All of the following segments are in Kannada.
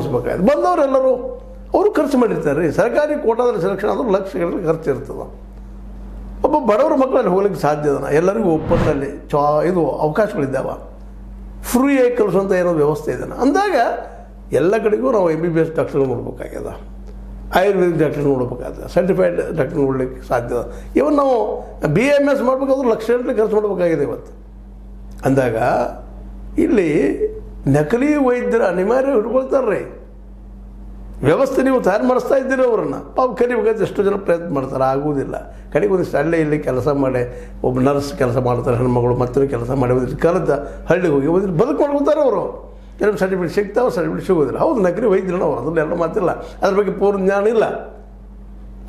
ಅನುಭವಿಸ್ಬೇಕಾಯ್ತು. ಬಂದವರೆಲ್ಲರೂ ಅವರು ಖರ್ಚು ಮಾಡಿರ್ತಾರೆ ರೀ. ಸರ್ಕಾರಿ ಕೋಟಾದಲ್ಲಿ ಸೆಲೆಕ್ಷನ್ ಆದರೂ ಲಕ್ಷಗಳಲ್ಲಿ ಖರ್ಚು ಇರ್ತದೆ. ಒಬ್ಬ ಬಡವರ ಮಕ್ಕಳಲ್ಲಿ ಹೋಗ್ಲಿಕ್ಕೆ ಸಾಧ್ಯ ಅದನ್ನು ಎಲ್ಲರಿಗೂ ಒಪ್ಪಂದಲ್ಲಿ ಇದು ಅವಕಾಶಗಳಿದ್ದಾವೆ. ಫ್ರೀಯಾಗಿ ಕಲಿಸುವಂಥ ಏನೋ ವ್ಯವಸ್ಥೆ ಇದೆ ಅಂದಾಗ ಎಲ್ಲ ಕಡೆಗೂ ನಾವು MBBS ಡಾಕ್ಟರ್ಗಳು ನೋಡ್ಬೇಕಾಗ್ಯದ, ಆಯುರ್ವೇದಿಕ್ ಡಾಕ್ಟರ್ ನೋಡ್ಬೇಕಾಗ್ತದೆ, ಸರ್ಟಿಫೈಡ್ ಡಾಕ್ಟರ್ ನೋಡ್ಲಿಕ್ಕೆ ಸಾಧ್ಯ. ಇವನ್ ನಾವು BAMS ಮಾಡಬೇಕಾದ್ರೂ ಲಕ್ಷಗಟ್ಟಲೆ ಖರ್ಚು ಮಾಡಬೇಕಾಗಿದೆ ಇವತ್ತು. ಅಂದಾಗ ಇಲ್ಲಿ ನಕಲಿ ವೈದ್ಯರ ಅನಿವಾರ್ಯ ಇಟ್ಕೊಳ್ತಾರೆ ರೀ. ವ್ಯವಸ್ಥೆ ನೀವು ತಯಾರು ಮಾಡಿಸ್ತಾ ಇದ್ದೀರಿ ಅವರನ್ನು. ಪಾಪ ಕರಿಬೇಕಾದ್ರೆ ಎಷ್ಟು ಜನ ಪ್ರಯತ್ನ ಮಾಡ್ತಾರೆ, ಆಗುವುದಿಲ್ಲ. ಕಡೆಗೆ ಒಂದಿಷ್ಟು ಅಲ್ಲೇ ಇಲ್ಲಿ ಕೆಲಸ ಮಾಡಿ ಒಬ್ಬ ನರ್ಸ್ ಕೆಲಸ ಮಾಡ್ತಾರೆ, ಹೆಣ್ಮಗಳು ಮತ್ತೆ ಕೆಲಸ ಮಾಡಿ ಒಂದಿಷ್ಟು ಕಲಿತ ಹಳ್ಳಿಗೆ ಹೋಗಿ ಒಂದಿಷ್ಟು ಬದುಕು ಮಾಡ್ಕೊತಾರೆ ಅವರು. ಕೆಲವು ಸರ್ಟಿಫಿಕೇಟ್ ಸಿಗ್ತಾವೆ, ಸರ್ಟಿಫಿಕೇಟ್ ಸಿಗೋದಿಲ್ಲ. ಹೌದು, ನಕಲಿ ವೈದ್ಯರು ಅವರು, ಅದ್ರಲ್ಲಿ ಎಲ್ಲ ಮಾತಿಲ್ಲ, ಅದ್ರ ಬಗ್ಗೆ ಪೂರ್ಣ ಜ್ಞಾನ ಇಲ್ಲ.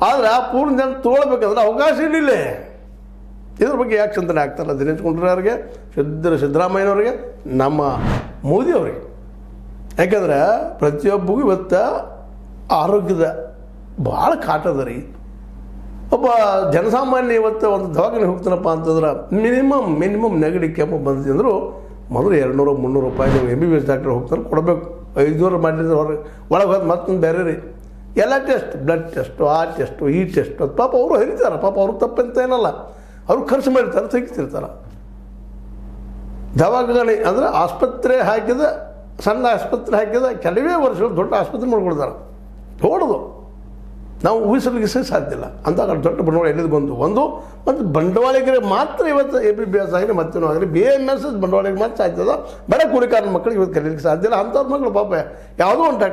ಆದರೆ ಆ ಪೂರ್ಣ ಜ್ಞಾನ ತೊಗೊಳ್ಬೇಕಾದ್ರೆ ಅವಕಾಶ ಇಲ್ಲ. ಇದ್ರ ಬಗ್ಗೆ ಯಾಕೆ ಚಿಂತನೆ ಆಗ್ತಾರಲ್ಲ ದಿನೇಶ್ ಗುಂಡೂರಾವ್ರಿಗೆ, ಸಿದ್ದರಾಮಯ್ಯನವ್ರಿಗೆ, ನಮ್ಮ ಮೋದಿಯವ್ರಿಗೆ. ಯಾಕಂದ್ರೆ ಪ್ರತಿಯೊಬ್ಬರಿಗೂ ಇವತ್ತು ಆರೋಗ್ಯದ ಭಾಳ ಕಾಟದ ರೀ. ಒಬ್ಬ ಜನಸಾಮಾನ್ಯ ಇವತ್ತು ಒಂದು ದವಾಖಾನೆ ಹೋಗ್ತಾನಪ್ಪ ಅಂತಂದ್ರೆ ಮಿನಿಮಮ್ ನೆಗಡಿ ಕೆಮ್ಮು ಬಂದಿದೆ ಅಂದರೂ ಮೊದಲು 200-300 ರೂಪಾಯಿ ನೀವು MBBS ಡಾಕ್ಟರ್ ಹೋಗ್ತಾರೆ ಕೊಡಬೇಕು. 500 ಮಾಡಿದ್ರೆ ಒಳಗೆ ಹೋದ ಮತ್ತೊಂದು ಬೇರೆ ರೀ. ಎಲ್ಲ ಟೆಸ್ಟ್, ಬ್ಲಡ್ ಟೆಸ್ಟು, ಆ ಟೆಸ್ಟು, ಈ ಟೆಸ್ಟು, ಪಾಪ ಅವರು ಹರಿತಾರೆ. ಪಾಪ ಅವ್ರು ತಪ್ಪಂತ ಏನಲ್ಲ, ಅವ್ರು ಖರ್ಚು ಮಾಡಿರ್ತಾರೆ, ತೆಗಿತಿರ್ತಾರೆ. ದವಾಖಾನೆ ಅಂದರೆ ಆಸ್ಪತ್ರೆ ಹಾಕಿದ, ಸಣ್ಣ ಆಸ್ಪತ್ರೆ ಹಾಕಿದ ಕೆಲವೇ ವರ್ಷಗಳು ದೊಡ್ಡ ಆಸ್ಪತ್ರೆ ಮಾಡ್ಕೊಳ್ತಾರೆ. ದೊಡ್ಡದು ನಾವು ಊಹಿಸಲಿಕ್ಕೆ ಸಾಧ್ಯ ಇಲ್ಲ. ಅಂದಾಗ ದೊಡ್ಡ ಬಂಡವಾಳ ಎಲ್ಲಿದು ಬಂದು ಮತ್ತು ಬಂಡವಾಳಿಗರಿಗೆ ಮಾತ್ರ ಇವತ್ತು MBBS ಆಗಲಿ ಮತ್ತೇನೋ ಆಗಲಿ BAMS ಬಂಡವಾಳಿಗೆ ಮಾತ್ರ ಸಾಧ್ಯ. ಬಡ ಕೂಲಿಕಾರನ ಮಕ್ಕಳಿಗೆ ಇವತ್ತು ಕಲೀಲಿಕ್ಕೆ ಸಾಧ್ಯ ಇಲ್ಲ. ಅಂಥವ್ರ ಮಕ್ಕಳು ಪಾಪ ಯಾವುದೋ ಒಂದು ಡಾಕ್ಟರ್